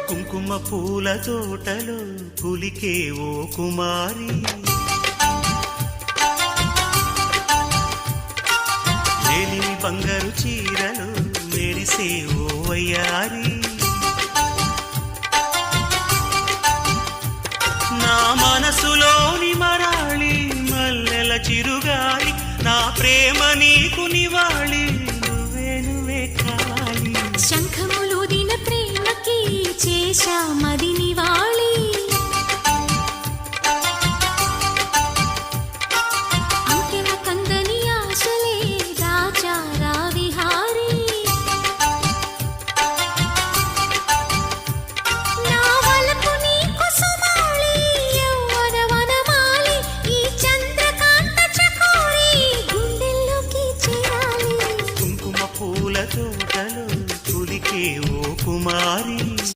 కుంకుమ పూల తోటలో కులికే ఓ కుమారి, లేని బంగారు చీరలు మెరిసే ఓ వయ్యారి. నా మనసులోని మరాళి మల్లెల చిరుగాలి, నా ప్రేమ నీకు నివాళి, నువ్వే నువ్వే కావాలి. శంఖములు దిన ప్రేమకి చేశా మది